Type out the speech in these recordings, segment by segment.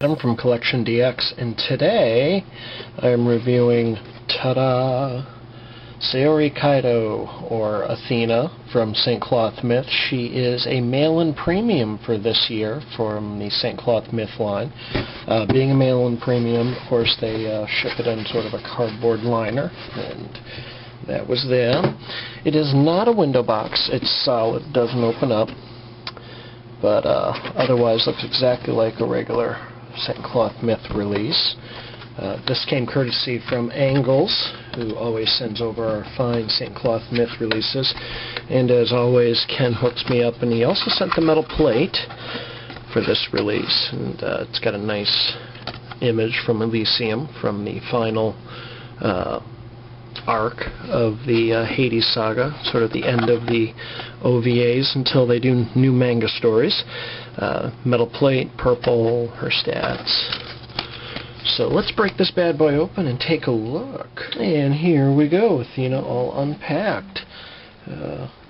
I'm from CollectionDX, and today I'm reviewing, ta-da, Saori Kido, or Athena, from St. Cloth Myth. She is a mail-in premium for this year from the St. Cloth Myth line. Being a mail-in premium, of course, they ship it in sort of a cardboard liner, and that was there. It is not a window box. It's solid, doesn't open up, but otherwise looks exactly like a regular St. Cloth Myth release. This came courtesy from Angles, who always sends over our fine St. Cloth Myth releases. And as always, Ken hooks me up, and he also sent the metal plate for this release. And it's got a nice image from Elysium, from the final arc of the Hades saga, sort of the end of the OVAs until they do new manga stories. Metal plate, purple, her stats. So let's break this bad boy open and take a look. And here we go, Athena all unpacked.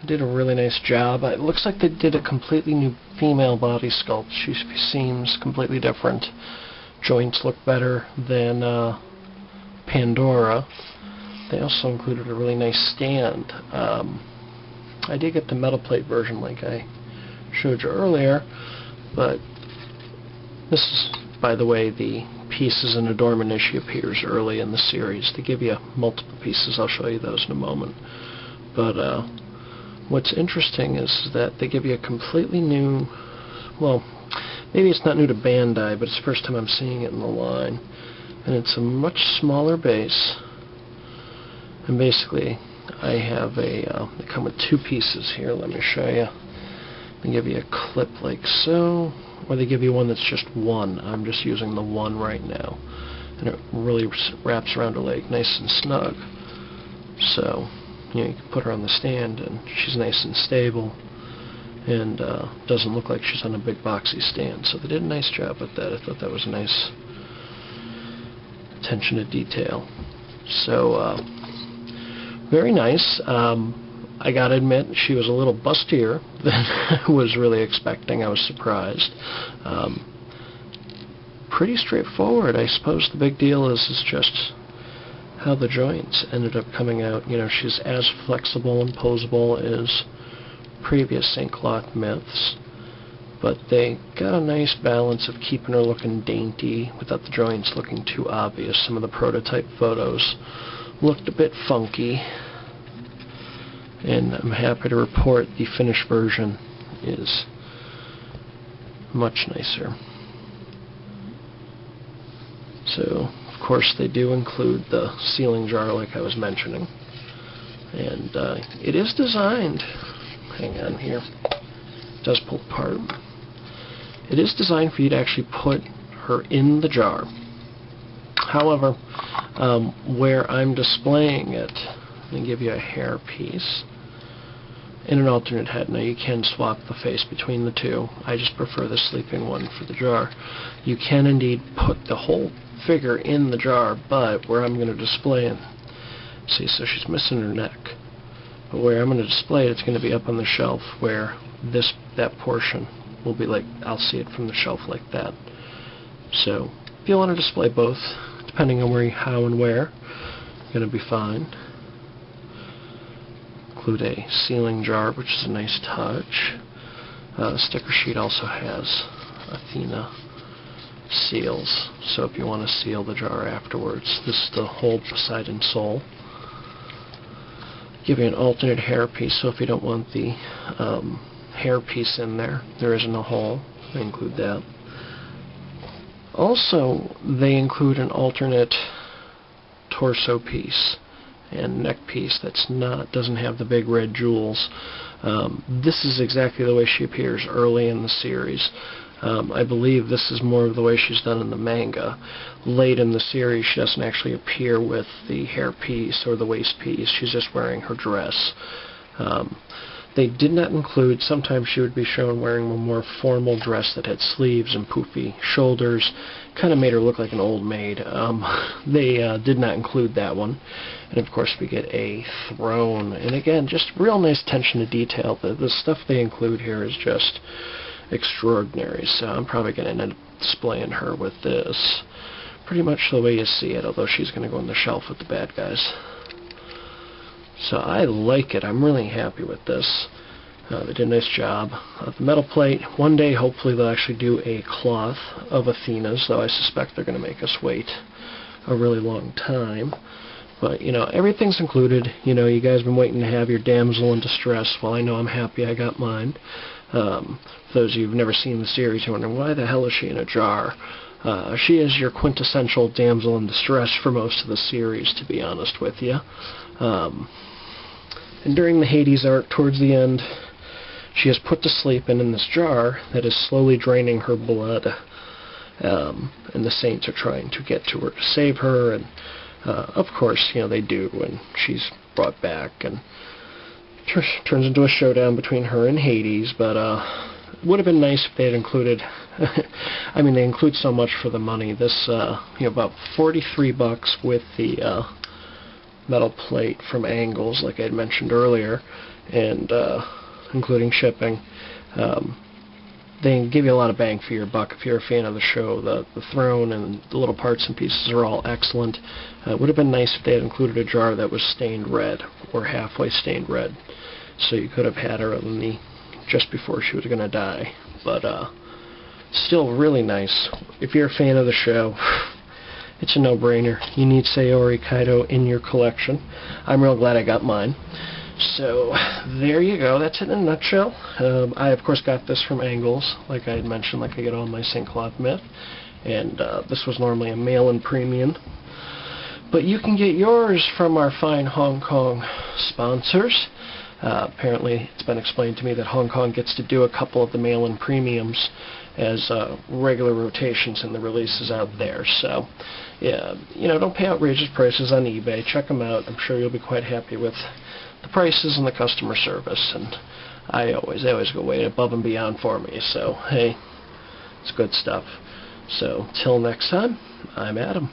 Did a really nice job. It looks like they did a completely new female body sculpt. She seems completely different. Joints look better than Pandora. They also included a really nice stand. I did get the metal plate version like I showed you earlier, but this is, by the way, the pieces and adornment issue appears early in the series. They give you multiple pieces. I'll show you those in a moment. But what's interesting is that they give you a completely new, well, maybe it's not new to Bandai, but it's the first time I'm seeing it in the line. And it's a much smaller base. And basically, I have they come with two pieces here. Let me show you. They give you a clip like so, or they give you one that's just one. I'm just using the one right now. And it really wraps around her leg nice and snug. So, you can put her on the stand, and she's nice and stable, and doesn't look like she's on a big boxy stand. So they did a nice job with that. I thought that was a nice attention to detail. So, very nice. I gotta admit, she was a little bustier than I was really expecting. I was surprised. Pretty straightforward. I suppose the big deal is just how the joints ended up coming out. You know, she's as flexible and posable as previous St. Cloth Myths, but they got a nice balance of keeping her looking dainty without the joints looking too obvious. Some of the prototype photos looked a bit funky, and I'm happy to report the finished version is much nicer. So, of course, they do include the sealing jar like I was mentioning, and it is designed, hang on here, it does pull apart. It is designed for you to actually put her in the jar. However, where I'm displaying it, I'm going to give you a hair piece in an alternate head. Now you can swap the face between the two. I just prefer the sleeping one for the jar. You can indeed put the whole figure in the jar, but where I'm going to display it, see, so she's missing her neck, but where I'm going to display it, it's going to be up on the shelf, where that portion will be like, I'll see it from the shelf like that. So if you want to display both, depending on where, how, and where, going to be fine. Include a sealing jar, which is a nice touch. The sticker sheet also has Athena seals, so if you want to seal the jar afterwards, this is the whole Poseidon soul. Give you an alternate hair piece, so if you don't want the hair piece in there, there isn't a hole. They include that. Also, they include an alternate torso piece and neck piece doesn't have the big red jewels. This is exactly the way she appears early in the series. I believe this is more of the way she's done in the manga. Late in the series, she doesn't actually appear with the hair piece or the waist piece. She's just wearing her dress. They did not include, sometimes she would be shown wearing a more formal dress that had sleeves and poofy shoulders. Kind of made her look like an old maid. They did not include that one. And of course we get a throne. And again, just real nice attention to detail. The stuff they include here is just extraordinary. So I'm probably going to end up displaying her with this pretty much the way you see it, although she's going to go on the shelf with the bad guys. So I like it. I'm really happy with this. They did a nice job. The metal plate, one day hopefully they'll actually do a cloth of Athena's, though I suspect they're going to make us wait a really long time. But, you know, everything's included. You know, you guys have been waiting to have your damsel in distress. Well, I know I'm happy I got mine. For those of you who've never seen the series, you're wondering, why the hell is she in a jar? She is your quintessential damsel in distress for most of the series, to be honest with you. And during the Hades arc, towards the end, she is put to sleep in this jar that is slowly draining her blood. And the saints are trying to get to her to save her, and of course, you know, they do, and she's brought back, and turns into a showdown between her and Hades. But it would have been nice if they had included, I mean, they include so much for the money. This, you know, about $43 with the metal plate from Angles, like I had mentioned earlier, and including shipping. They give you a lot of bang for your buck if you're a fan of the show. The throne and the little parts and pieces are all excellent. It would have been nice if they had included a jar that was stained red, or halfway stained red, so you could have had her in the just before she was going to die. But still really nice. If you're a fan of the show, it's a no-brainer. You need Saori Kido in your collection. I'm real glad I got mine. So, there you go. That's it in a nutshell. I, of course, got this from Angles, like I had mentioned, like I get all my St. Cloth Myth. And this was normally a mail-in premium. But you can get yours from our fine Hong Kong sponsors. Apparently, it's been explained to me that Hong Kong gets to do a couple of the mail-in premiums as regular rotations in the releases out there. So, yeah, you know, don't pay outrageous prices on eBay. Check them out. I'm sure you'll be quite happy with the prices and the customer service, and they always go way above and beyond for me, so hey, it's good stuff. So till next time, I'm Adam.